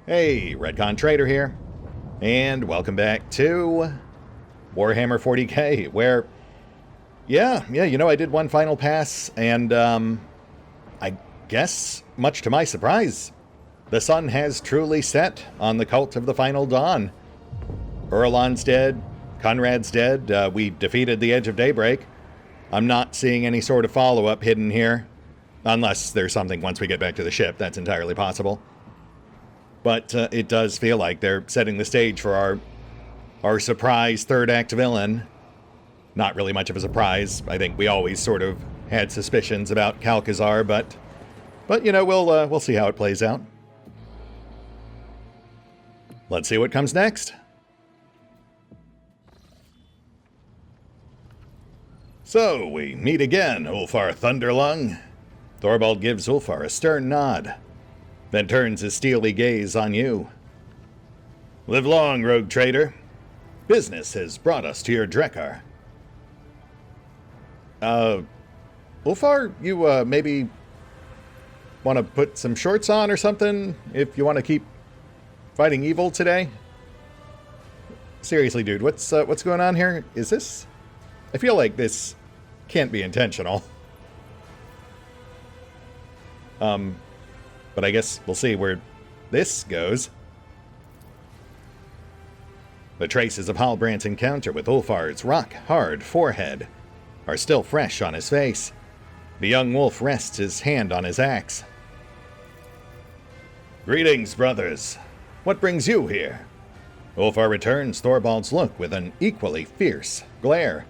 Hey, RetconRaider here, and welcome back to Warhammer 40k, where, I did one final pass, and, I guess, much to my surprise, the sun has truly set on the Cult of the Final Dawn. Urlan's dead, Conrad's dead, we defeated the Edge of Daybreak. I'm not seeing any sort of follow-up hidden here, unless there's something once we get back to the ship. That's entirely possible. But it does feel like they're setting the stage for our surprise third act villain. Not really much of a surprise. I think we always sort of had suspicions about Calcazar, but you know, we'll see how it plays out. Let's see what comes next. So we meet again, Ulfar Thunderlung. Thorvald gives Ulfar a stern nod, then turns his steely gaze on you. Live long, rogue trader. Business has brought us to your Drekar. Ulfar, you maybe want to put some shorts on or something if you want to keep fighting evil today? Seriously, dude, what's going on here? Is this... I feel like this can't be intentional. But I guess we'll see where this goes. The traces of Halbrand's encounter with Ulfar's rock-hard forehead are still fresh on his face. The young wolf rests his hand on his axe. Greetings, brothers. What brings you here? Ulfar returns Thorvald's look with an equally fierce glare.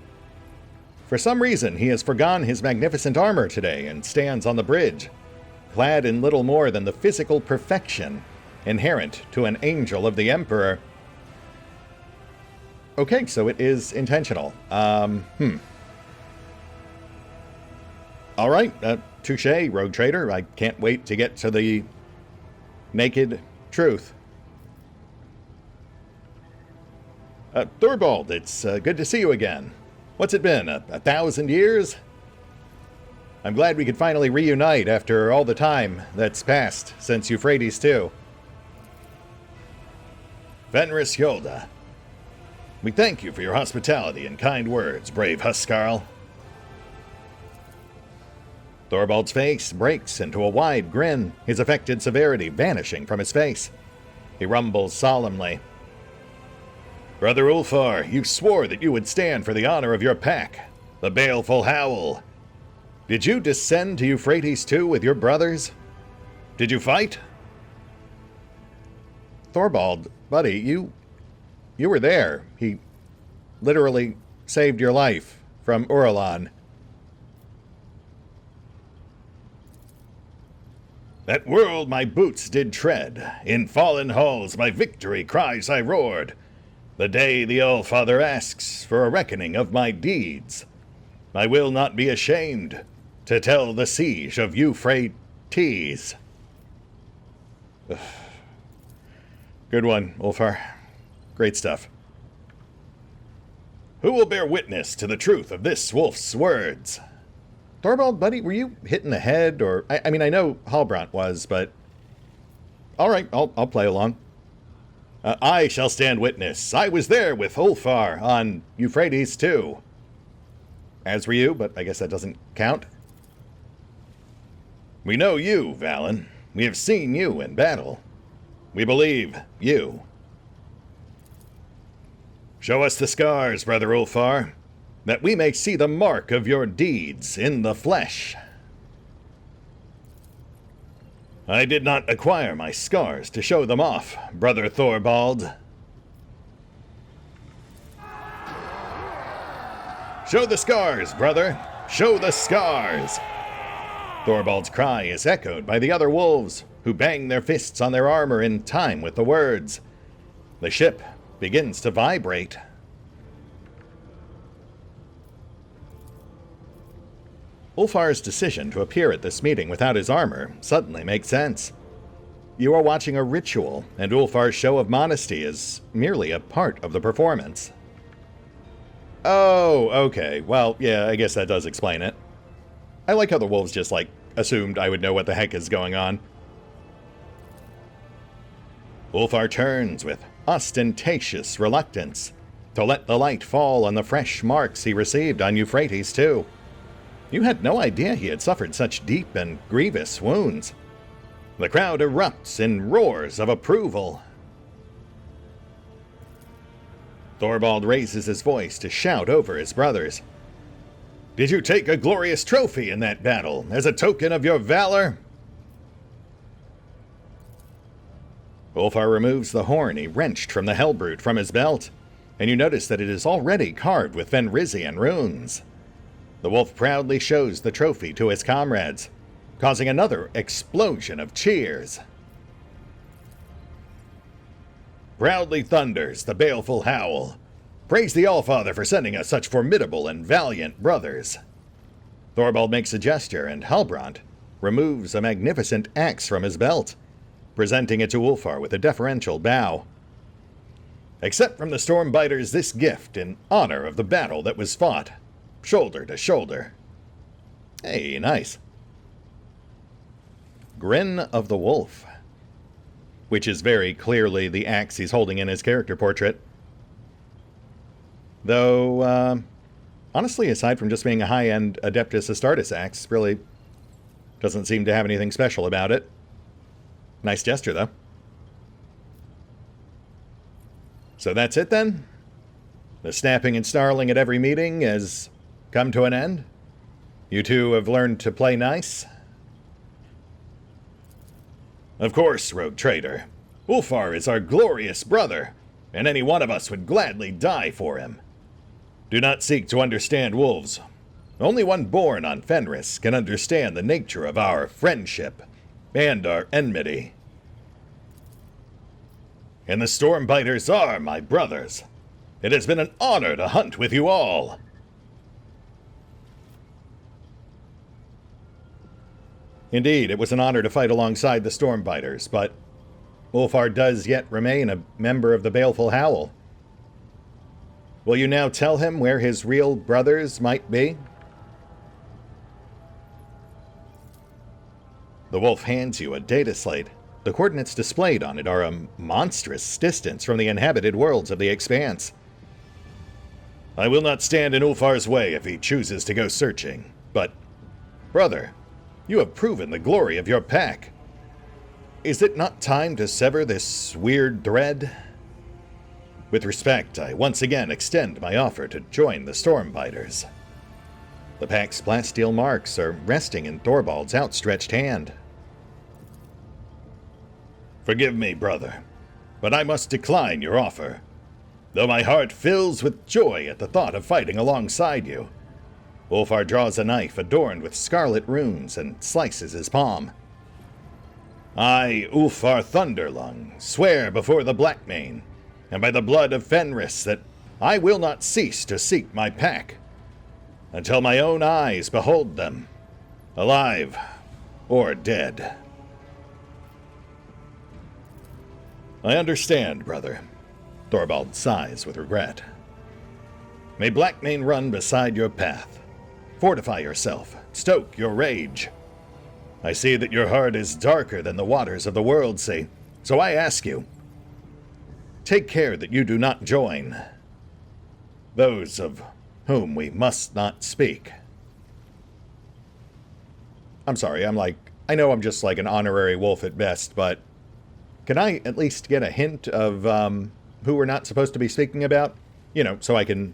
For some reason, he has forgone his magnificent armor today and stands on the bridge, clad in little more than the physical perfection inherent to an angel of the Emperor. Okay, so it is intentional. Alright, touche, rogue trader. I can't wait to get to the naked truth. Thorvald, it's good to see you again. What's it been, 1,000 years? I'm glad we could finally reunite after all the time that's passed since Euphrates II. Fenris Yolda, we thank you for your hospitality and kind words, brave Huskarl. Thorvald's face breaks into a wide grin, his affected severity vanishing from his face. He rumbles solemnly. Brother Ulfar, you swore that you would stand for the honor of your pack, the baleful Howl. Did you descend to Euphrates II with your brothers? Did you fight? Thorvald, buddy, you were there. He literally saved your life from Urlan. That world my boots did tread, in fallen halls my victory cries I roared. The day the Allfather asks for a reckoning of my deeds, I will not be ashamed to tell the siege of Euphrates. Good one, Ulfar. Great stuff. Who will bear witness to the truth of this wolf's words? Thorvald, buddy, were you hit in the head, or... I mean, I know Halbrand was, but... Alright, I'll play along. I shall stand witness. I was there with Ulfar on Euphrates II. As were you, but I guess that doesn't count. We know you, Valen. We have seen you in battle. We believe you. Show us the scars, Brother Ulfar, that we may see the mark of your deeds in the flesh. I did not acquire my scars to show them off, Brother Thorvald. Show the scars, brother! Show the scars! Thorvald's cry is echoed by the other wolves, who bang their fists on their armor in time with the words. The ship begins to vibrate. Ulfar's decision to appear at this meeting without his armor suddenly makes sense. You are watching a ritual, and Ulfar's show of modesty is merely a part of the performance. Oh, okay. Well, yeah, I guess that does explain it. I like how the wolves just, assumed I would know what the heck is going on. Ulfar turns with ostentatious reluctance to let the light fall on the fresh marks he received on Euphrates too. You had no idea he had suffered such deep and grievous wounds. The crowd erupts in roars of approval. Thorvald raises his voice to shout over his brothers. "Did you take a glorious trophy in that battle as a token of your valor?" Ulfar removes the horn he wrenched from the Hellbrute from his belt, and you notice that it is already carved with Fenrisian runes. The wolf proudly shows the trophy to his comrades, causing another explosion of cheers. Proudly thunders the baleful howl. "Praise the Allfather for sending us such formidable and valiant brothers." Thorvald makes a gesture, and Halbrand removes a magnificent axe from his belt, presenting it to Ulfar with a deferential bow. "Accept from the Stormbiters this gift in honor of the battle that was fought, shoulder to shoulder." Hey, nice. Grin of the Wolf, which is very clearly the axe he's holding in his character portrait. Though, honestly, aside from just being a high-end Adeptus Astartes axe, really doesn't seem to have anything special about it. Nice gesture, though. So that's it, then? The snapping and snarling at every meeting has come to an end? You two have learned to play nice? Of course, rogue traitor. Ulfar is our glorious brother, and any one of us would gladly die for him. Do not seek to understand wolves. Only one born on Fenris can understand the nature of our friendship and our enmity. And the Stormbiters are my brothers. It has been an honor to hunt with you all. Indeed, it was an honor to fight alongside the Stormbiters, but Ulfar does yet remain a member of the Baleful Howl. Will you now tell him where his real brothers might be? The wolf hands you a data slate. The coordinates displayed on it are a monstrous distance from the inhabited worlds of the Expanse. I will not stand in Ulfar's way if he chooses to go searching, but, brother, you have proven the glory of your pack. Is it not time to sever this weird thread? With respect, I once again extend my offer to join the Stormbiters. The pack's plasteel marks are resting in Thorvald's outstretched hand. Forgive me, brother, but I must decline your offer, though my heart fills with joy at the thought of fighting alongside you. Ulfar draws a knife adorned with scarlet runes and slices his palm. I, Ulfar Thunderlung, swear before the Blackmane, and by the blood of Fenris, that I will not cease to seek my pack, until my own eyes behold them, alive or dead. I understand, brother. Thorvald sighs with regret. May Blackmane run beside your path. Fortify yourself, stoke your rage. I see that your heart is darker than the waters of the world sea, so I ask you, take care that you do not join those of whom we must not speak. I'm sorry, I know I'm just like an honorary wolf at best, but can I at least get a hint of who we're not supposed to be speaking about? You know, so I can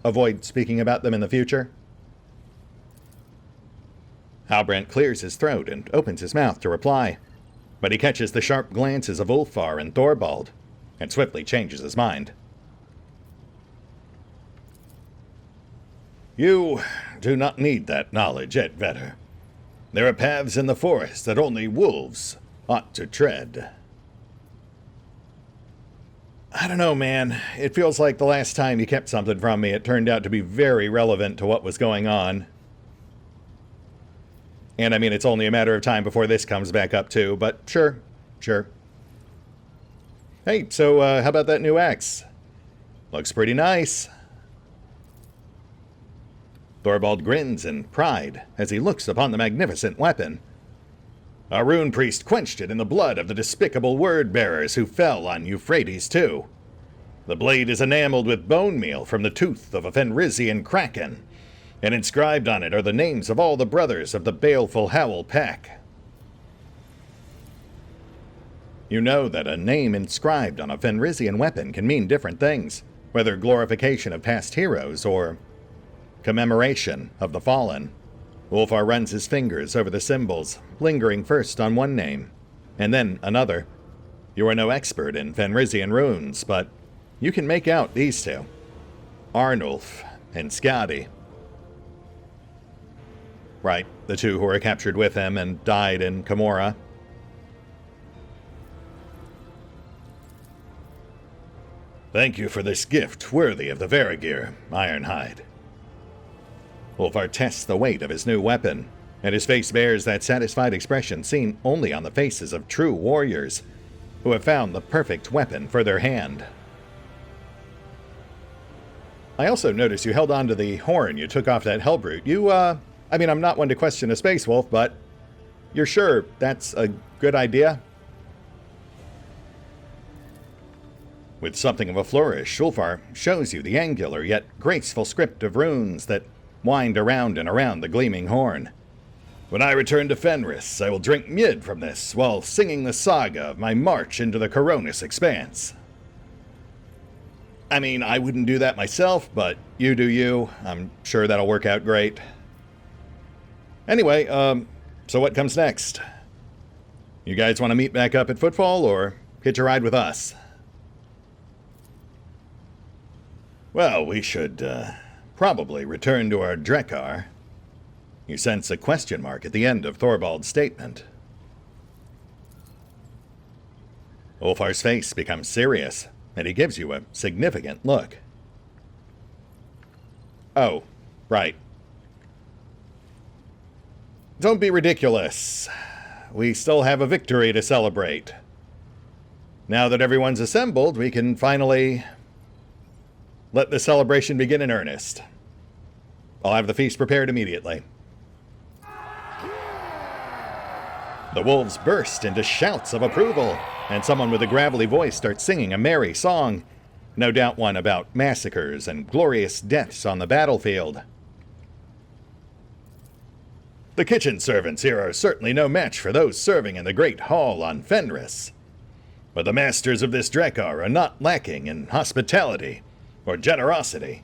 avoid speaking about them in the future? Halbrand clears his throat and opens his mouth to reply, but he catches the sharp glances of Ulfar and Thorvald, and swiftly changes his mind. You do not need that knowledge, Edvetter. There are paths in the forest that only wolves ought to tread. I don't know, man. It feels like the last time you kept something from me, it turned out to be very relevant to what was going on. And I mean, it's only a matter of time before this comes back up too, but sure. Hey, so how about that new axe? Looks pretty nice. Thorvald grins in pride as he looks upon the magnificent weapon. Our rune priest quenched it in the blood of the despicable word-bearers who fell on Euphrates too. The blade is enameled with bone meal from the tooth of a Fenrisian kraken, and inscribed on it are the names of all the brothers of the baleful Howl pack. You know that a name inscribed on a Fenrisian weapon can mean different things, whether glorification of past heroes or commemoration of the fallen. Ulfar runs his fingers over the symbols, lingering first on one name, and then another. You are no expert in Fenrisian runes, but you can make out these two. Arnulf and Skadi. Right, the two who were captured with him and died in Camorra. Thank you for this gift worthy of the Vestergaard, Ironhide. Ulfar tests the weight of his new weapon, and his face bears that satisfied expression seen only on the faces of true warriors who have found the perfect weapon for their hand. I also noticed you held on to the horn you took off that Hellbrute. I'm not one to question a Space Wolf, but you're sure that's a good idea? With something of a flourish, Ulfar shows you the angular yet graceful script of runes that wind around and around the gleaming horn. When I return to Fenris, I will drink mid from this while singing the saga of my march into the Coronis expanse. I mean, I wouldn't do that myself, but you do you. I'm sure that'll work out great. Anyway, so what comes next? You guys want to meet back up at Footfall or hitch a ride with us? Well, we should, probably return to our Drekar. You sense a question mark at the end of Thorvald's statement. Ulfar's face becomes serious, and he gives you a significant look. Oh, right. Don't be ridiculous. We still have a victory to celebrate. Now that everyone's assembled, we can finally let the celebration begin in earnest. I'll have the feast prepared immediately. The wolves burst into shouts of approval, and someone with a gravelly voice starts singing a merry song, no doubt one about massacres and glorious deaths on the battlefield. The kitchen servants here are certainly no match for those serving in the great hall on Fenris, but the masters of this Drekar are not lacking in hospitality or generosity.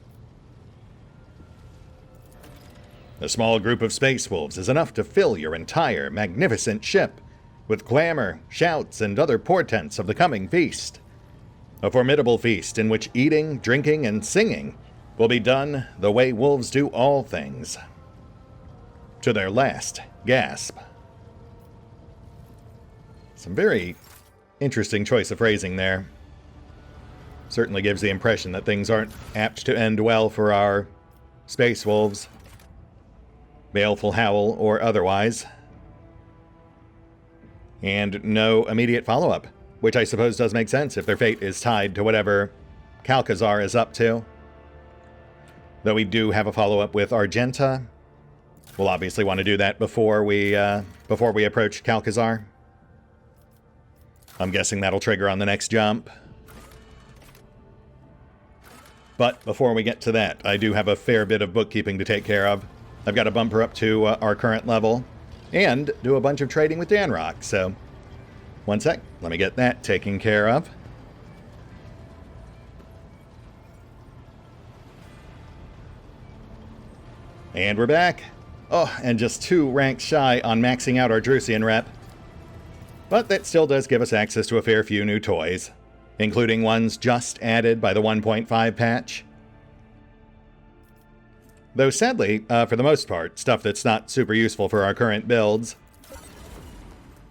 A small group of space wolves is enough to fill your entire magnificent ship with clamor, shouts, and other portents of the coming feast. A formidable feast in which eating, drinking, and singing will be done the way wolves do all things, to their last gasp. Some very interesting choice of phrasing there. Certainly gives the impression that things aren't apt to end well for our space wolves. Baleful howl or otherwise. And no immediate follow-up, which I suppose does make sense if their fate is tied to whatever Kalkazar is up to. Though we do have a follow-up with Argenta. We'll obviously want to do that before we approach Kalkazar. I'm guessing that'll trigger on the next jump. But before we get to that, I do have a fair bit of bookkeeping to take care of. I've got to bump her up to our current level and do a bunch of trading with Danrock. So, one sec. Let me get that taken care of. And we're back. Oh, and just 2 ranks shy on maxing out our Drusian rep. But that still does give us access to a fair few new toys, including ones just added by the 1.5 patch. Though sadly, for the most part, stuff that's not super useful for our current builds.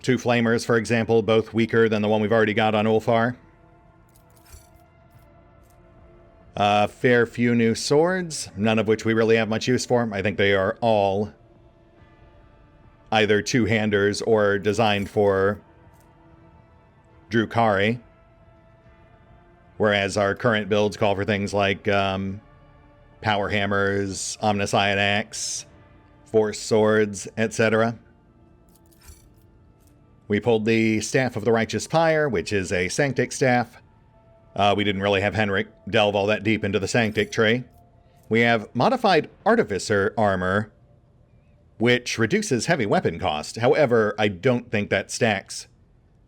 2 flamers, for example, both weaker than the one we've already got on Ulfar. A fair few new swords, none of which we really have much use for. I think they are all either two-handers or designed for Drukhari. Whereas our current builds call for things like power hammers, Omnissiah axe, force swords, etc. We pulled the Staff of the Righteous Pyre, which is a Sanctic staff. We didn't really have Henrik delve all that deep into the Sanctic tree. We have Modified Artificer Armor, which reduces heavy weapon cost. However, I don't think that stacks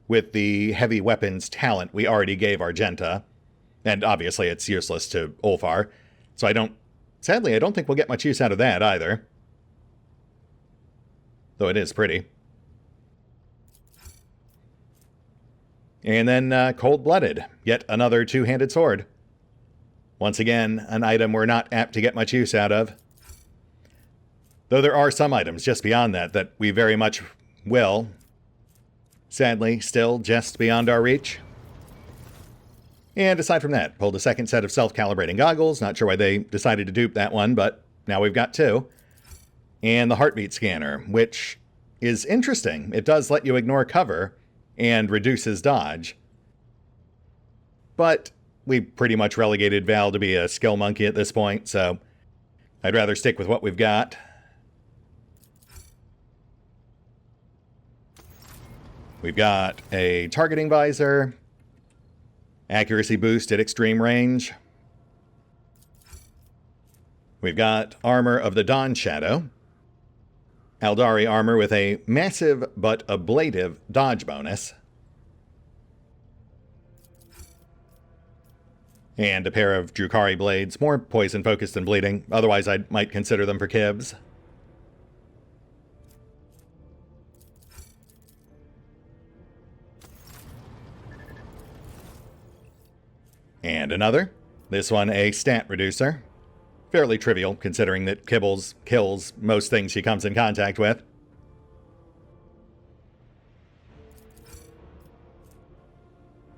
with the heavy weapons talent we already gave Argenta. And obviously it's useless to Ulfar. So sadly, I don't think we'll get much use out of that either. Though it is pretty. And then Cold-Blooded, yet another two-handed sword. Once again, an item we're not apt to get much use out of. Though there are some items just beyond that we very much will. Sadly, still just beyond our reach. And aside from that, pulled a second set of self-calibrating goggles. Not sure why they decided to dupe that one, but now we've got two. And the heartbeat scanner, which is interesting. It does let you ignore cover and reduces dodge. But we pretty much relegated Val to be a skill monkey at this point, so I'd rather stick with what we've got. We've got a targeting visor, accuracy boost at extreme range. We've got Armor of the Dawn Shadow, Aldari armor with a massive but ablative dodge bonus, and a pair of Drukhari blades, more poison focused than bleeding, otherwise I might consider them for kibs. And another, this one a stat reducer. Fairly trivial, considering that Kibbles kills most things she comes in contact with.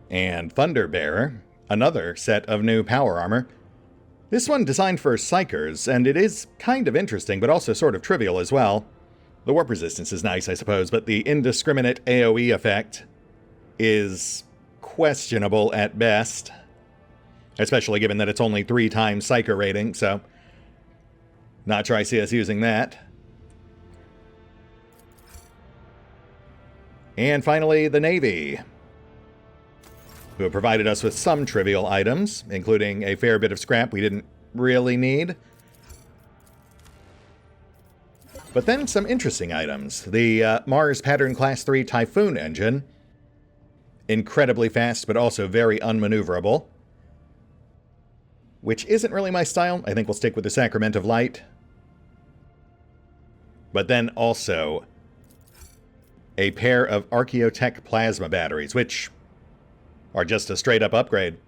And Thunderbearer, another set of new power armor. This one designed for Psychers, and it is kind of interesting, but also sort of trivial as well. The warp resistance is nice, I suppose, but the indiscriminate AoE effect is questionable at best. Especially given that it's only 3 times Psyker rating, so not sure I see us using that. And finally, the Navy, who have provided us with some trivial items, including a fair bit of scrap we didn't really need. But then some interesting items. The Mars Pattern Class 3 Typhoon engine, incredibly fast but also very unmaneuverable. Which isn't really my style. I think we'll stick with the Sacrament of Light. But then also a pair of Archaeotech plasma batteries, which are just a straight-up upgrade.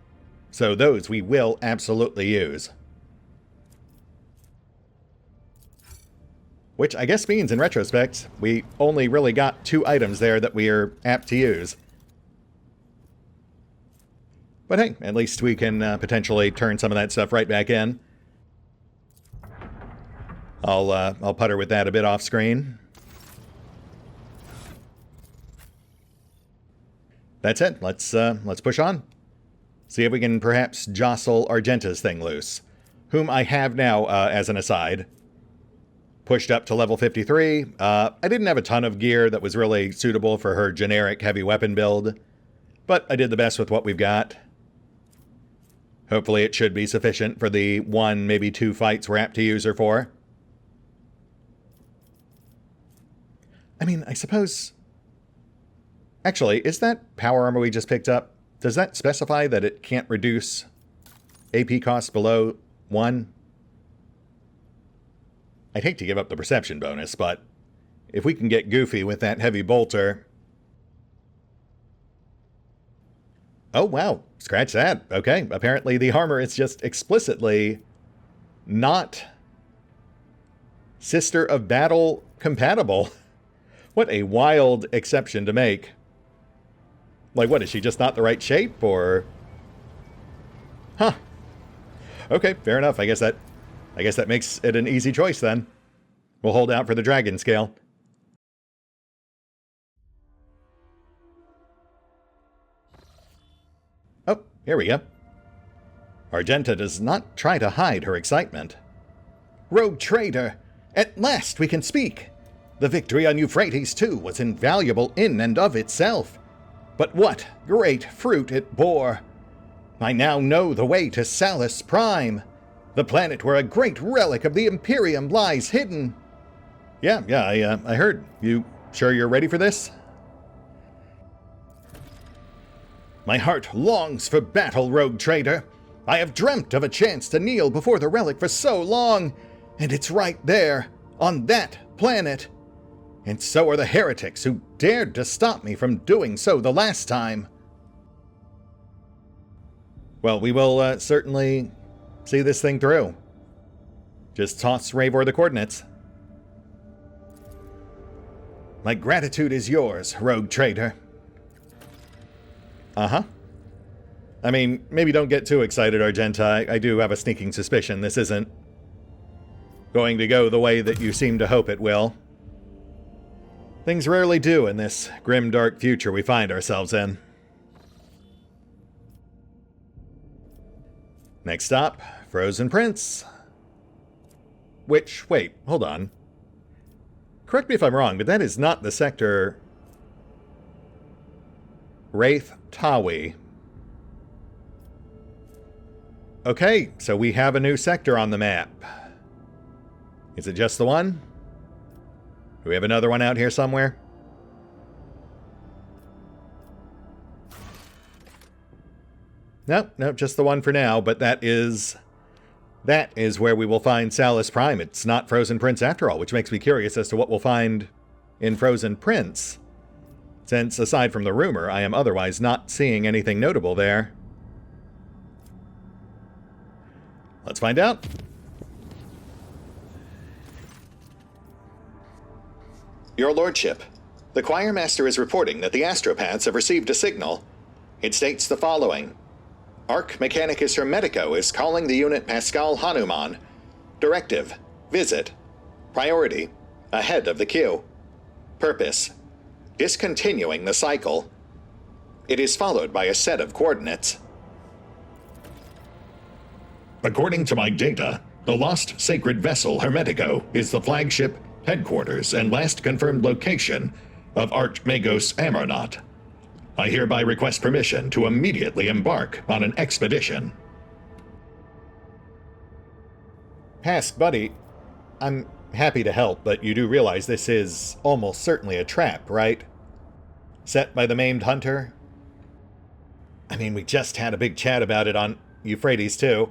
So those we will absolutely use. Which I guess means, in retrospect, we only really got 2 items there that we are apt to use. But hey, at least we can potentially turn some of that stuff right back in. I'll putter with that a bit off screen. That's it. Let's push on. See if we can perhaps jostle Argenta's thing loose, whom I have now, as an aside, pushed up to level 53. I didn't have a ton of gear that was really suitable for her generic heavy weapon build, but I did the best with what we've got. Hopefully it should be sufficient for the 1, maybe 2 fights we're apt to use her for. I mean, I suppose... Actually, is that power armor we just picked up, does that specify that it can't reduce AP cost below 1? I'd hate to give up the perception bonus, but if we can get goofy with that heavy bolter... Oh, wow. Scratch that. Okay. Apparently the armor is just explicitly not Sister of Battle compatible. What a wild exception to make. Like, what, is she just not the right shape, or... Huh. Okay, fair enough. I guess that makes it an easy choice, then. We'll hold out for the dragon scale. Oh, here we go. Argenta does not try to hide her excitement. Rogue traitor! At last we can speak! The victory on Euphrates, too, was invaluable in and of itself. But what great fruit it bore! I now know the way to Salus Prime, the planet where a great relic of the Imperium lies hidden. Yeah, I heard. You sure you're ready for this? My heart longs for battle, rogue trader. I have dreamt of a chance to kneel before the relic for so long, and it's right there, on that planet. And so are the heretics who dared to stop me from doing so the last time. Well, we will certainly see this thing through. Just toss Ravor the coordinates. My gratitude is yours, rogue trader. Uh-huh. I mean, maybe don't get too excited, Argenti. I do have a sneaking suspicion this isn't going to go the way that you seem to hope it will. Things rarely do in this grim, dark future we find ourselves in. Next stop, Frozen Prince. Which, wait, hold on. Correct me if I'm wrong, but that is not the sector Wraith Tawi. Okay, so we have a new sector on the map. Is it just the one? Do we have another one out here somewhere? Nope, just the one for now, but that is where we will find Salus Prime. It's not Frozen Prince after all, which makes me curious as to what we'll find in Frozen Prince. Since, aside from the rumor, I am otherwise not seeing anything notable there. Let's find out. Your Lordship, the Choirmaster is reporting that the astropaths have received a signal. It states the following. Arch Mechanicus Hermetico is calling the unit Pascal Hanuman. Directive, visit. Priority, ahead of the queue. Purpose, discontinuing the cycle. It is followed by a set of coordinates. According to my data, the lost sacred vessel Hermetico is the flagship, headquarters, and last confirmed location of Archmagos Amarnot. I hereby request permission to immediately embark on an expedition. Pask, buddy, I'm happy to help, but you do realize this is almost certainly a trap, right? Set by the maimed hunter? I mean, we just had a big chat about it on Euphrates, too.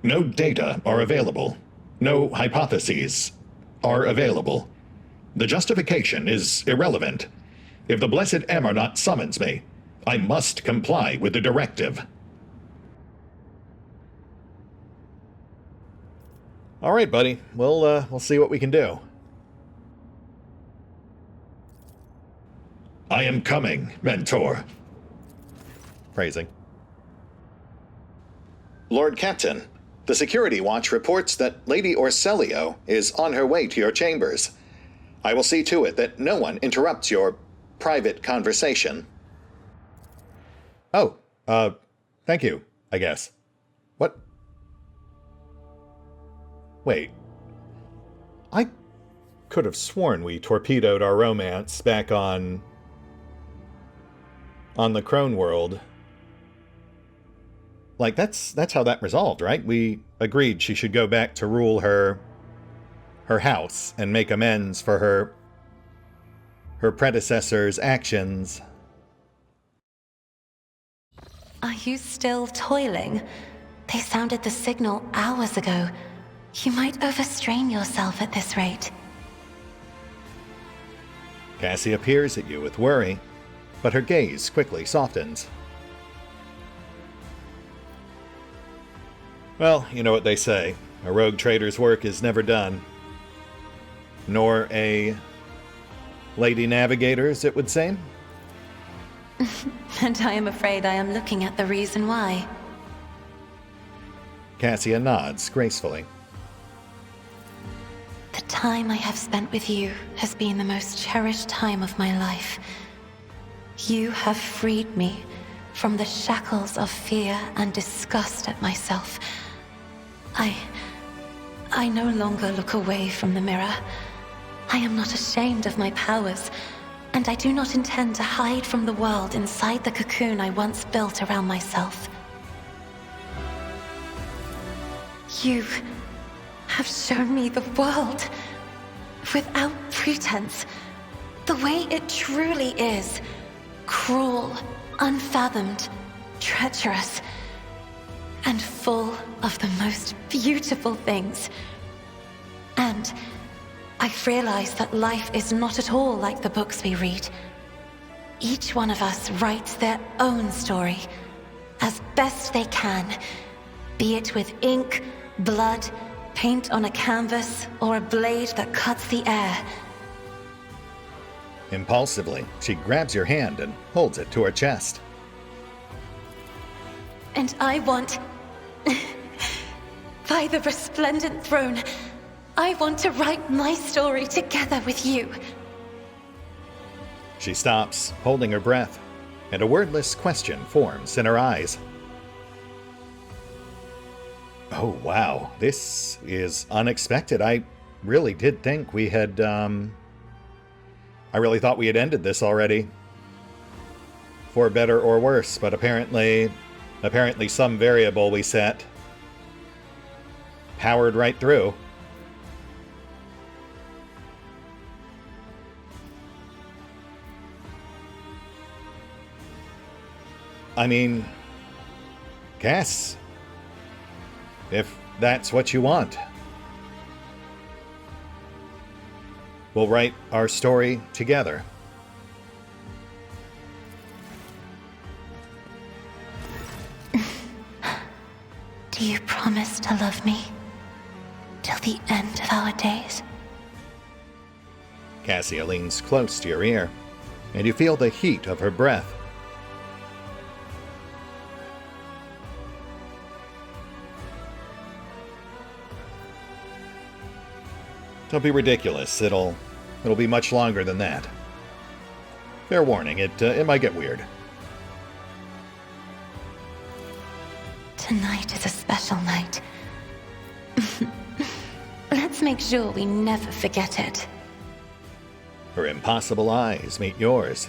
No data are available. No hypotheses are available. The justification is irrelevant. If the blessed Amarnot summons me, I must comply with the directive. All right, buddy. We'll see what we can do. I am coming, Mentor. Phrasing. Lord Captain, the Security Watch reports that Lady Orselio is on her way to your chambers. I will see to it that no one interrupts your private conversation. Oh, thank you, I guess. What? Wait. I could have sworn we torpedoed our romance back on the Crone world. Like, that's how that resolved, right? We agreed she should go back to rule her house and make amends for her predecessor's actions. Are you still toiling? They sounded the signal hours ago. You might overstrain yourself at this rate. Cassie peers at you with worry, but her gaze quickly softens. Well, you know what they say. A rogue trader's work is never done. Nor a lady navigator's, it would seem. And I am afraid I am looking at the reason why. Cassia nods gracefully. The time I have spent with you has been the most cherished time of my life. You have freed me from the shackles of fear and disgust at myself. I no longer look away from the mirror. I am not ashamed of my powers, and I do not intend to hide from the world inside the cocoon I once built around myself. You have shown me the world, without pretense, the way it truly is. Cruel, unfathomed, treacherous, and full of the most beautiful things. And I've realized that life is not at all like the books we read. Each one of us writes their own story, as best they can, be it with ink, blood, paint on a canvas, or a blade that cuts the air. Impulsively, she grabs your hand and holds it to her chest. And I want... by the resplendent throne, I want to write my story together with you. She stops, holding her breath, and a wordless question forms in her eyes. Oh, wow. This is unexpected. I really did think we had, I really thought we had ended this already. For better or worse, but apparently some variable we set powered right through. I mean, Cass, if that's what you want, we'll write our story together. Do you promise to love me till the end of our days? Cassia leans close to your ear, and you feel the heat of her breath. Don't be ridiculous. It'll be much longer than that. Fair warning, it might get weird. Tonight is a special night. Let's make sure we never forget it. Her impossible eyes meet yours.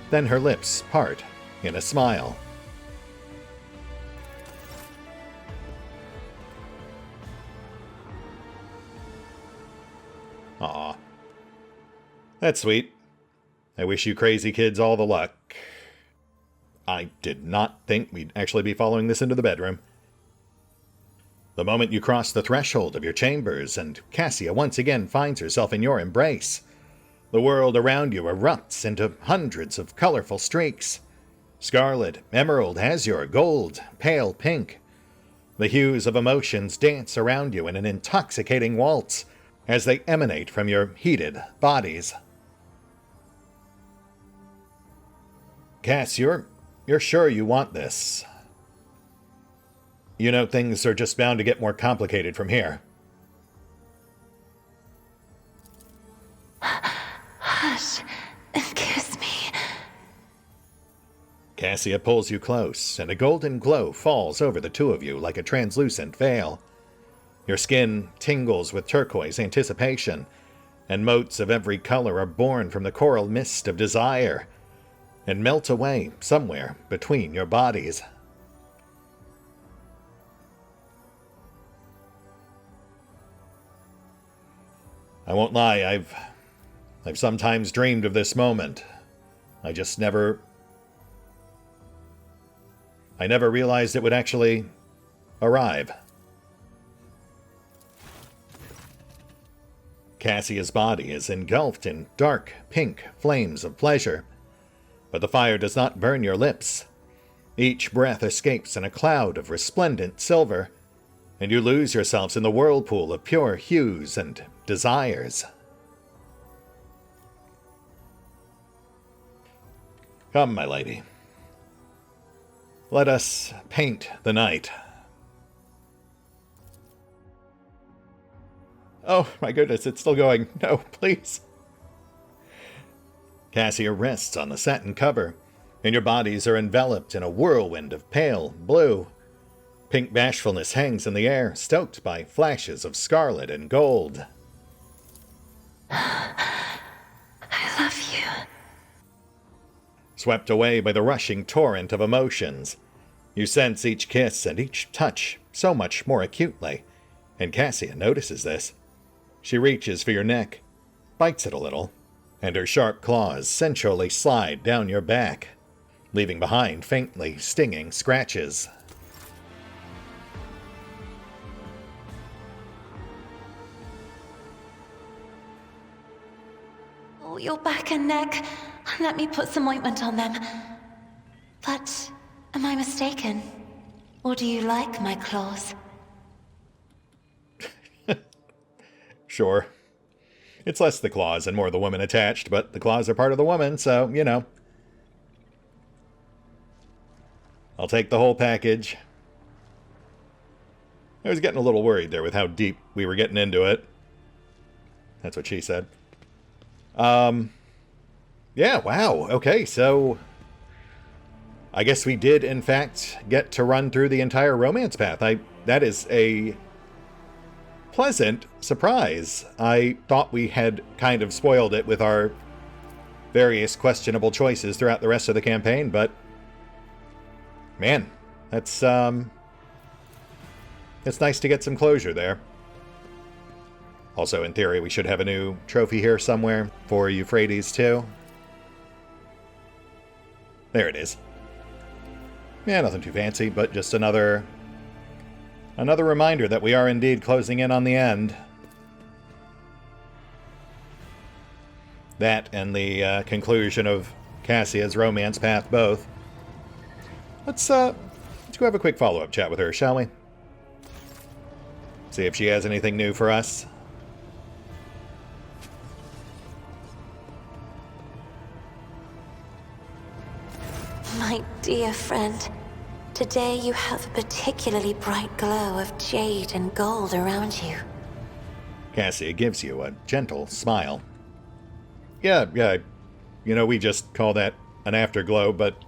Then her lips part in a smile. Aw. That's sweet. I wish you crazy kids all the luck. I did not think we'd actually be following this into the bedroom. The moment you cross the threshold of your chambers and Cassia once again finds herself in your embrace, the world around you erupts into hundreds of colorful streaks. Scarlet, emerald, azure, gold, pale pink. The hues of emotions dance around you in an intoxicating waltz as they emanate from your heated bodies. Cass, you're sure you want this? You know things are just bound to get more complicated from here. Hush, and kiss me. Cassia pulls you close, and a golden glow falls over the two of you like a translucent veil. Your skin tingles with turquoise anticipation, and motes of every color are born from the coral mist of desire, and melt away somewhere between your bodies. I won't lie, I've sometimes dreamed of this moment. I never realized it would actually arrive. Cassia's body is engulfed in dark, pink flames of pleasure, but the fire does not burn your lips. Each breath escapes in a cloud of resplendent silver, and you lose yourselves in the whirlpool of pure hues and desires. Come, my lady. Let us paint the night. Oh, my goodness, it's still going. No, please. Cassia rests on the satin cover, and your bodies are enveloped in a whirlwind of pale blue. Pink bashfulness hangs in the air, stoked by flashes of scarlet and gold. I love you. Swept away by the rushing torrent of emotions, you sense each kiss and each touch so much more acutely, and Cassia notices this. She reaches for your neck, bites it a little, and her sharp claws sensually slide down your back, leaving behind faintly stinging scratches. Oh, your back and neck. Let me put some ointment on them. But am I mistaken? Or do you like my claws? Sure. It's less the claws and more the woman attached, but the claws are part of the woman, so, you know. I'll take the whole package. I was getting a little worried there with how deep we were getting into it. That's what she said. Yeah, wow. Okay, so I guess we did, in fact, get to run through the entire romance path. That is a pleasant surprise. I thought we had kind of spoiled it with our various questionable choices throughout the rest of the campaign, but man, that's it's nice to get some closure there. Also, in theory, we should have a new trophy here somewhere for Euphrates, too. There it is. Yeah, nothing too fancy, but just another reminder that we are indeed closing in on the end. That and the conclusion of Cassia's romance path both. Let's go have a quick follow-up chat with her, shall we? See if she has anything new for us. My dear friend, today you have a particularly bright glow of jade and gold around you. Cassia gives you a gentle smile. Yeah, you know, we just call that an afterglow, but,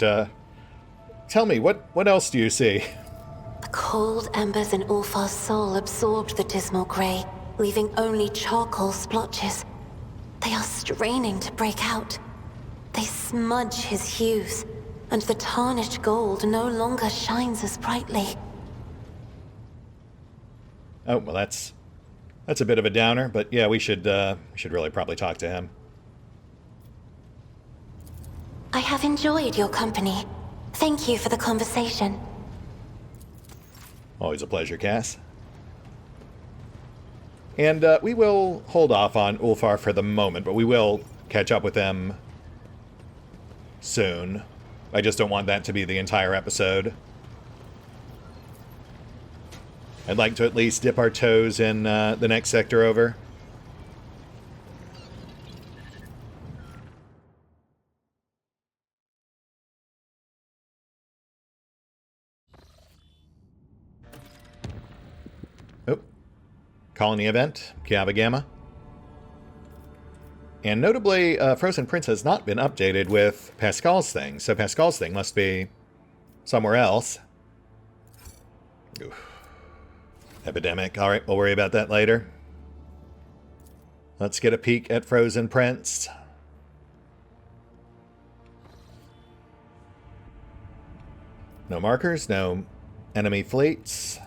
tell me, what else do you see? The cold embers in Ulfar's soul absorbed the dismal grey, leaving only charcoal splotches. They are straining to break out. They smudge his hues, and the tarnished gold no longer shines as brightly. Oh, well, that's a bit of a downer, but yeah, we should really probably talk to him. I have enjoyed your company. Thank you for the conversation. Always a pleasure, Cass. And we will hold off on Ulfar for the moment, but we will catch up with them soon. I just don't want that to be the entire episode. I'd like to at least dip our toes in the next sector over. Oh. Colony event, Kiava Gamma. And notably, Frozen Prince has not been updated with Pascal's thing, so Pascal's thing must be somewhere else. Oof. Epidemic. Alright, we'll worry about that later. Let's get a peek at Frozen Prince. No markers, no enemy fleets.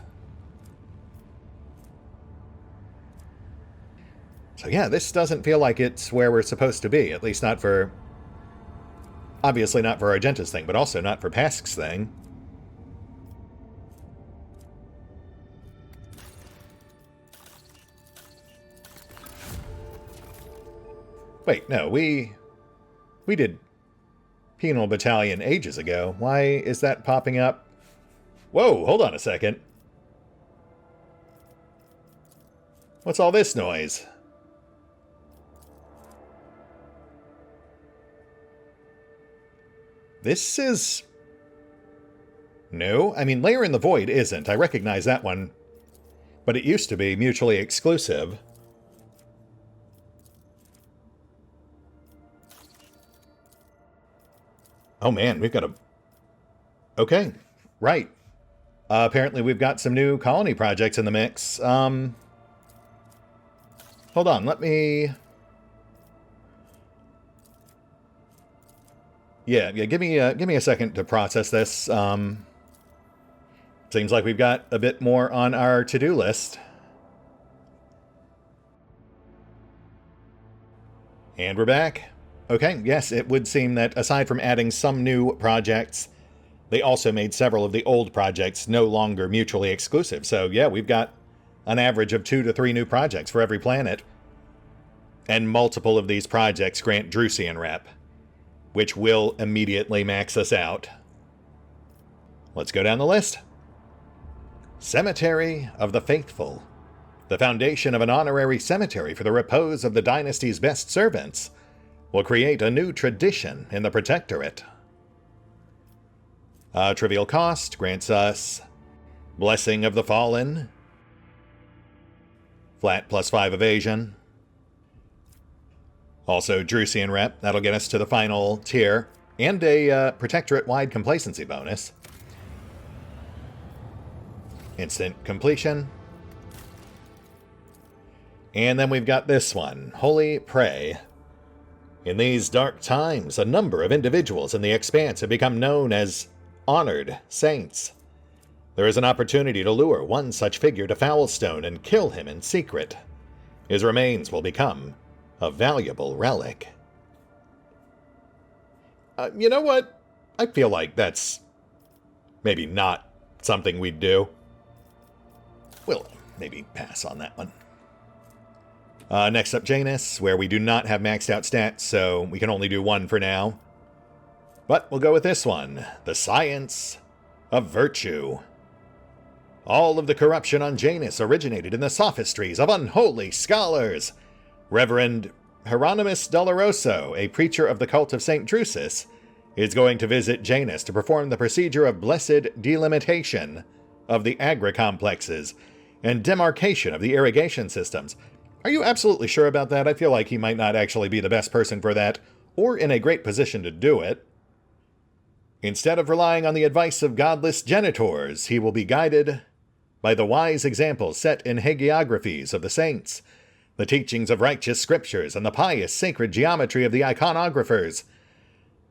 So yeah, this doesn't feel like it's where we're supposed to be, at least not for... Obviously not for Argenta's thing, but also not for Pask's thing. Wait, no, we did Penal Battalion ages ago. Why is that popping up? Whoa, hold on a second. What's all this noise? This is... No, I mean, Lair in the Void isn't. I recognize that one. But it used to be mutually exclusive. Oh man, we've got a... Okay, right. Apparently we've got some new colony projects in the mix. Hold on, let me... Yeah, give me a second to process this. Seems like we've got a bit more on our to-do list. And we're back. Okay, yes, it would seem that aside from adding some new projects, they also made several of the old projects no longer mutually exclusive. So yeah, we've got an average of 2 to 3 new projects for every planet. And multiple of these projects grant Drusian rep, which will immediately max us out. Let's go down the list. Cemetery of the Faithful. The foundation of an honorary cemetery for the repose of the dynasty's best servants will create a new tradition in the Protectorate. Trivial cost grants us Blessing of the Fallen, flat +5 evasion. Also Drusian rep, that'll get us to the final tier, and a Protectorate-wide complacency bonus. Instant completion. And then we've got this one, Holy Prey. In these dark times, a number of individuals in the Expanse have become known as honored saints. There is an opportunity to lure one such figure to Foulstone and kill him in secret. His remains will become a valuable relic. You know what? I feel like that's maybe not something we'd do. We'll maybe pass on that one. Next up, Janus, where we do not have maxed out stats, so we can only do one for now. But we'll go with this one, the Science of Virtue. All of the corruption on Janus originated in the sophistries of unholy scholars. Reverend Hieronymus Doloroso, a preacher of the cult of St. Drusus, is going to visit Janus to perform the procedure of blessed delimitation of the agri-complexes and demarcation of the irrigation systems. Are you absolutely sure about that? I feel like he might not actually be the best person for that, or in a great position to do it. Instead of relying on the advice of godless genitors, he will be guided by the wise examples set in hagiographies of the saints, the teachings of righteous scriptures, and the pious sacred geometry of the iconographers.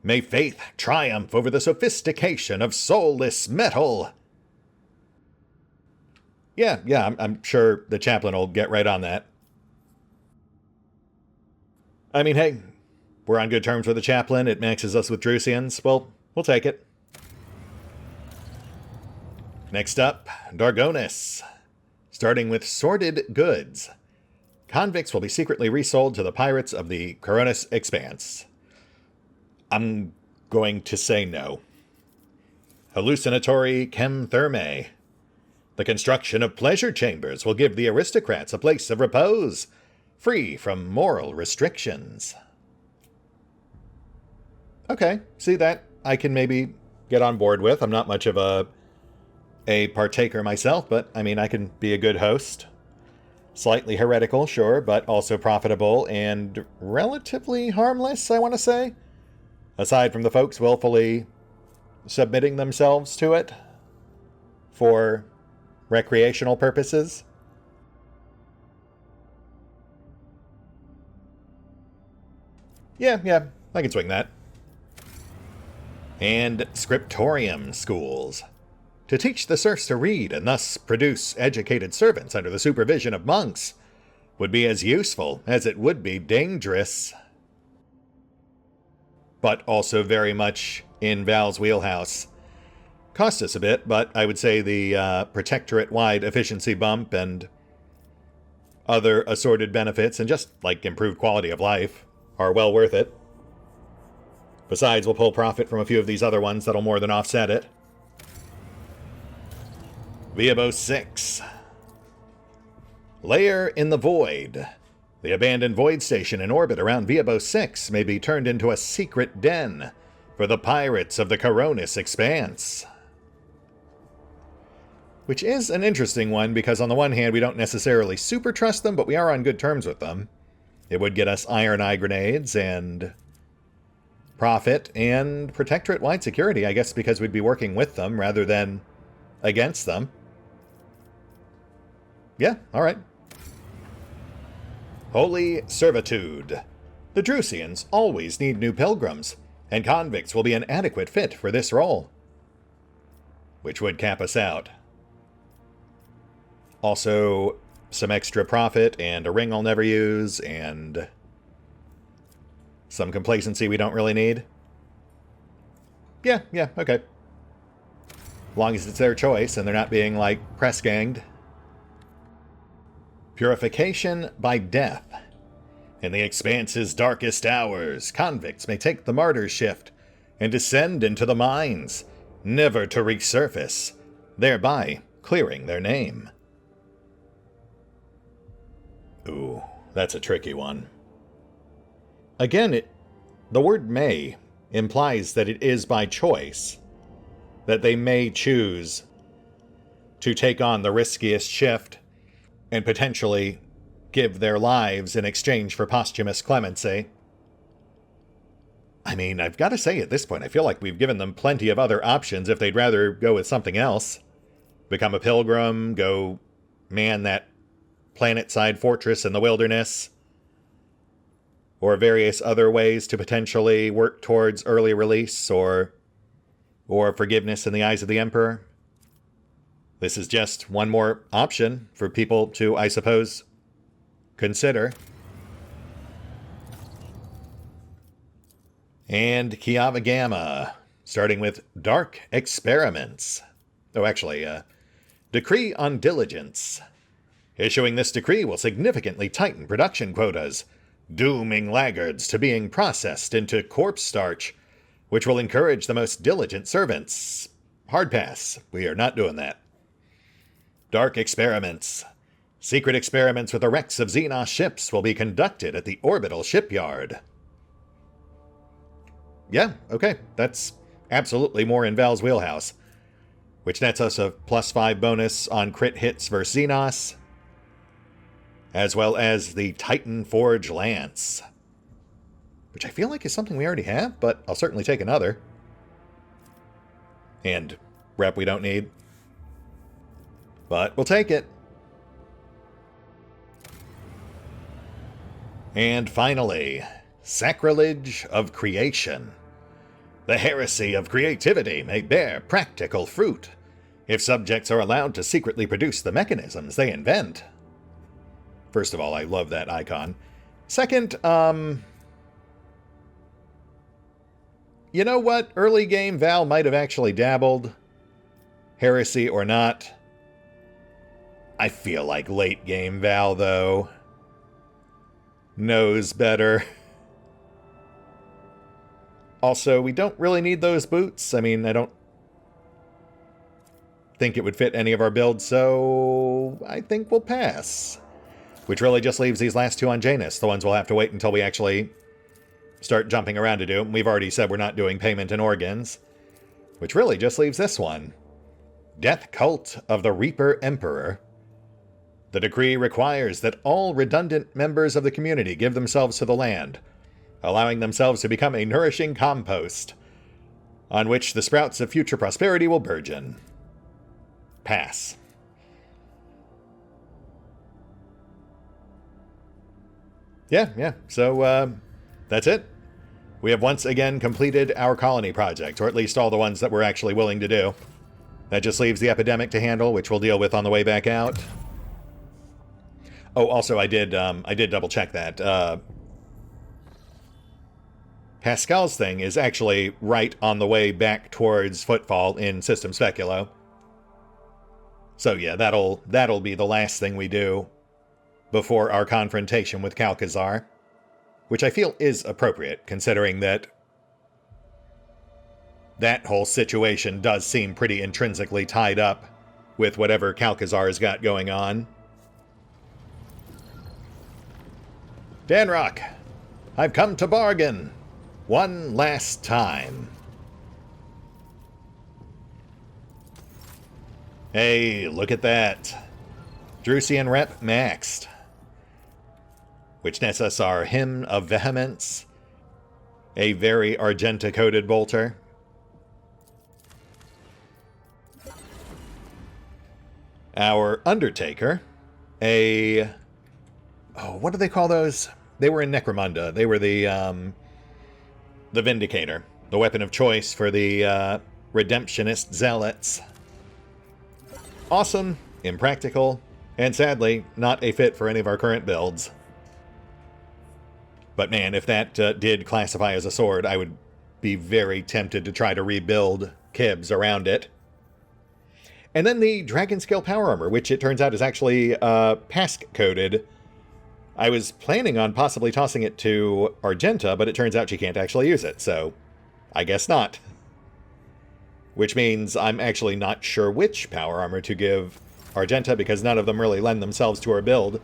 May faith triumph over the sophistication of soulless metal. Yeah, I'm sure the chaplain will get right on that. I mean, hey, we're on good terms with the chaplain. It maxes us with Drusians. Well, we'll take it. Next up, Dargonis. Starting with Sordid Goods. Convicts will be secretly resold to the pirates of the Coronis Expanse. I'm going to say no. Hallucinatory Chemtherme. The construction of pleasure chambers will give the aristocrats a place of repose, free from moral restrictions. Okay, see, that I can maybe get on board with. I'm not much of a partaker myself, but I mean, I can be a good host. Slightly heretical, sure, but also profitable and relatively harmless, I want to say. Aside from the folks willfully submitting themselves to it for recreational purposes. Yeah, I can swing that. And scriptorium schools. To teach the serfs to read and thus produce educated servants under the supervision of monks would be as useful as it would be dangerous. But also very much in Val's wheelhouse. Cost us a bit, but I would say the Protectorate-wide efficiency bump and other assorted benefits and just, like, improved quality of life are well worth it. Besides, we'll pull profit from a few of these other ones that'll more than offset it. Viabos 6. Lair in the Void. The abandoned void station in orbit around Viabos 6 may be turned into a secret den for the pirates of the Coronis Expanse. Which is an interesting one, because on the one hand, we don't necessarily super trust them, but we are on good terms with them. It would get us iron eye grenades and profit and Protectorate-wide security, I guess, because we'd be working with them rather than against them. Yeah, alright. Holy Servitude. The Drusians always need new pilgrims, and convicts will be an adequate fit for this role. Which would cap us out. Also, some extra profit and a ring I'll never use, and some complacency we don't really need. Yeah, okay. As long as it's their choice and they're not being, like, press-ganged. Purification by death. In the Expanse's darkest hours, convicts may take the martyr shift and descend into the mines, never to resurface, thereby clearing their name. Ooh, that's a tricky one. Again, the word may implies that it is by choice, that they may choose to take on the riskiest shift and potentially give their lives in exchange for posthumous clemency. I mean, I've got to say at this point, I feel like we've given them plenty of other options if they'd rather go with something else. Become a pilgrim, go man that planet-side fortress in the wilderness, or various other ways to potentially work towards early release or forgiveness in the eyes of the Emperor. This is just one more option for people to, I suppose, consider. And Kiava Gamma, starting with Dark Experiments. Oh, actually, Decree on Diligence. Issuing this decree will significantly tighten production quotas, dooming laggards to being processed into corpse starch, which will encourage the most diligent servants. Hard pass. We are not doing that. Dark Experiments. Secret experiments with the wrecks of Xenos ships will be conducted at the orbital shipyard. Yeah, okay. That's absolutely more in Val's wheelhouse, which nets us a +5 bonus on crit hits versus Xenos, as well as the Titan Forge Lance, which I feel like is something we already have, but I'll certainly take another. And rep we don't need, but we'll take it. And finally, Sacrilege of Creation. The heresy of creativity may bear practical fruit if subjects are allowed to secretly produce the mechanisms they invent. First of all, I love that icon. Second, you know what? Early game Val might have actually dabbled. Heresy or not. I feel like late game Val, though, knows better. Also, we don't really need those boots. I mean, I don't think it would fit any of our builds, so I think we'll pass. Which really just leaves these last two on Janus, the ones we'll have to wait until we actually start jumping around to do. We've already said we're not doing payment in organs. Which really just leaves this one. Death Cult of the Reaper Emperor. The decree requires that all redundant members of the community give themselves to the land, allowing themselves to become a nourishing compost, on which the sprouts of future prosperity will burgeon. Pass. Yeah, so that's it. We have once again completed our colony project, or at least all the ones that we're actually willing to do. That just leaves the epidemic to handle, which we'll deal with on the way back out. Oh, also, I did double check that. Pascal's thing is actually right on the way back towards Footfall in System Speculo. So yeah, that'll be the last thing we do before our confrontation with Calcazar, which I feel is appropriate, considering that whole situation does seem pretty intrinsically tied up with whatever Calcazar's got going on. Danrock, I've come to bargain. One last time. Hey, look at that. Drusian rep maxed. Which nets us our Hymn of Vehemence. A very Argenta-coded bolter. our Undertaker, a... Oh, what do they call those? They were in Necromunda. They were the Vindicator, the weapon of choice for the Redemptionist Zealots. Awesome, impractical, and sadly, not a fit for any of our current builds. But man, if that did classify as a sword, I would be very tempted to try to rebuild Kibs around it. And then the Dragon Scale Power Armor, which it turns out is actually PASC-coded. I was planning on possibly tossing it to Argenta, but it turns out she can't actually use it, so I guess not. Which means I'm actually not sure which Power Armor to give Argenta, because none of them really lend themselves to her build.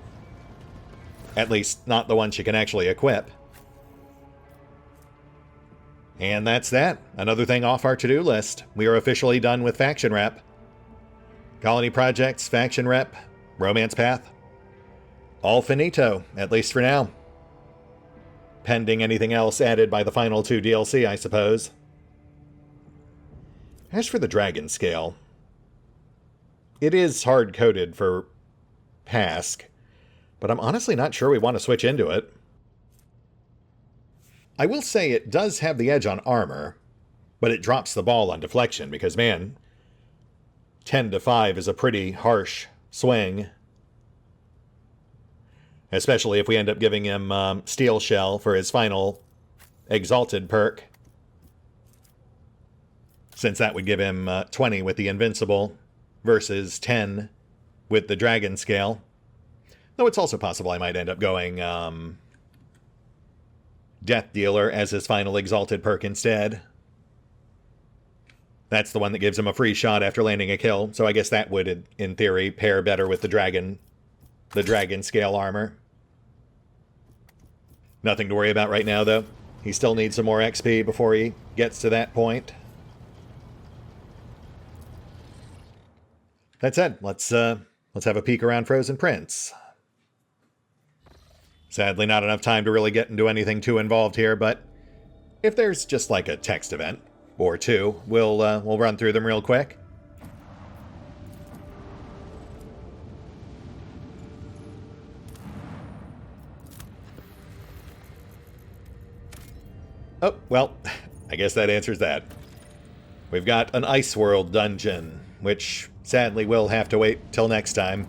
At least, not the one she can actually equip. And that's that. Another thing off our to-do list. We are officially done with Faction Rep. Colony Projects, Faction Rep, Romance Path. All finito, at least for now. Pending anything else added by the final 2 DLC, I suppose. As for the Dragon Scale, it is hard-coded for PASC, but I'm honestly not sure we want to switch into it. I will say it does have the edge on armor, but it drops the ball on deflection because, man, 10-5 is a pretty harsh swing. Especially if we end up giving him Steel Shell for his final Exalted perk. Since that would give him 20 with the Invincible versus 10 with the Dragon Scale. Though it's also possible I might end up going Death Dealer as his final Exalted perk instead. That's the one that gives him a free shot after landing a kill, so I guess that would, in theory, pair better with the Dragon Scale armor. Nothing to worry about right now, though. He still needs some more XP before he gets to that point. That said, let's have a peek around Frozen Prince. Sadly, not enough time to really get into anything too involved here, but if there's just like a text event or two, we'll run through them real quick. Oh, well, I guess that answers that. We've got an Ice World dungeon, which sadly will have to wait till next time.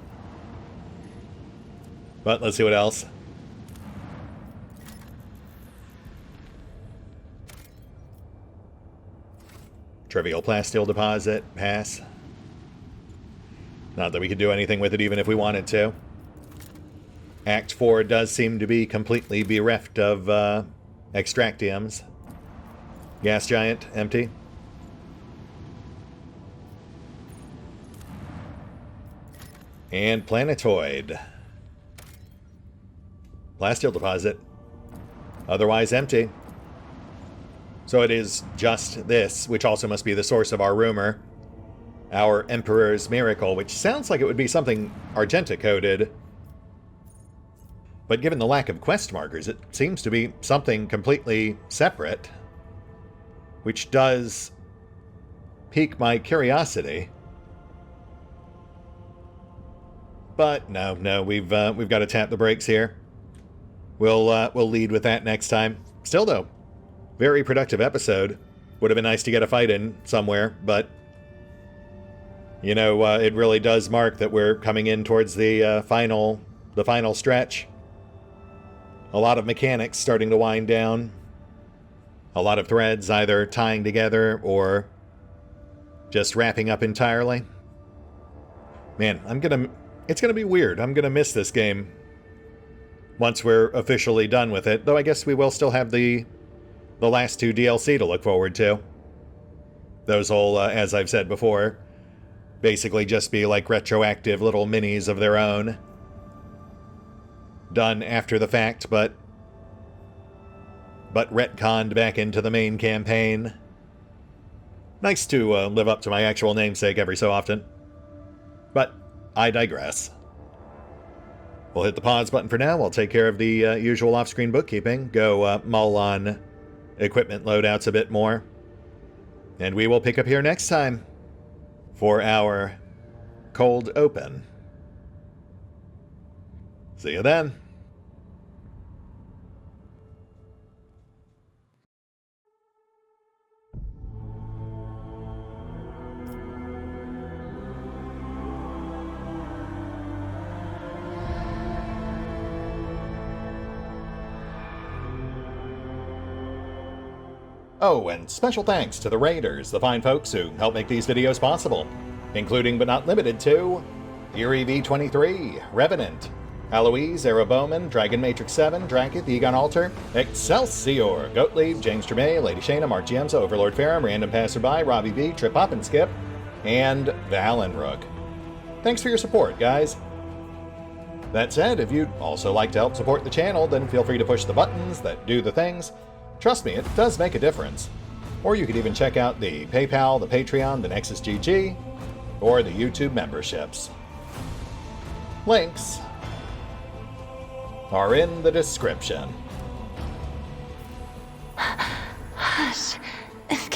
But let's see what else. Trivial Plasteel Deposit, pass. Not that we could do anything with it even if we wanted to. Act 4 does seem to be completely bereft of Extractiums. Gas Giant, empty. And Planetoid. Plasteel Deposit. Otherwise empty. So it is just this, which also must be the source of our rumor. Our Emperor's Miracle, which sounds like it would be something Argenta-coded. But given the lack of quest markers, it seems to be something completely separate. Which does pique my curiosity. But no, we've got to tap the brakes here. We'll lead with that next time. Still though, very productive episode. Would have been nice to get a fight in somewhere, but you know, it really does mark that we're coming in towards the final stretch. A lot of mechanics starting to wind down. A lot of threads either tying together or just wrapping up entirely. Man, it's gonna be weird. I'm gonna miss this game once we're officially done with it, though I guess we will still have the last 2 DLC to look forward to. Those will, as I've said before, basically just be like retroactive little minis of their own. Done after the fact, but retconned back into the main campaign. Nice to live up to my actual namesake every so often. But I digress. We'll hit the pause button for now. We'll take care of the usual off-screen bookkeeping, go mull on equipment loadouts a bit more. And we will pick up here next time for our cold open. See you then. Oh, and special thanks to the Raiders, the fine folks who help make these videos possible, including but not limited to Eerie V23, Revenant, Alois, Bowman, Dragon Matrix 7, Drakiith, EgonAlter, Exsellsior, Gottlieb, James Trimmier, Lady Shayna, Giemza, OverlordPherom, RandomPassrby, RobbyB, Triphoppenskip, and Valinrook. Thanks for your support, guys. That said, if you'd also like to help support the channel, then feel free to push the buttons that do the things. Trust me, it does make a difference. Or you could even check out the PayPal, the Patreon, the Nexus GG, or the YouTube memberships. Links are in the description. Hush and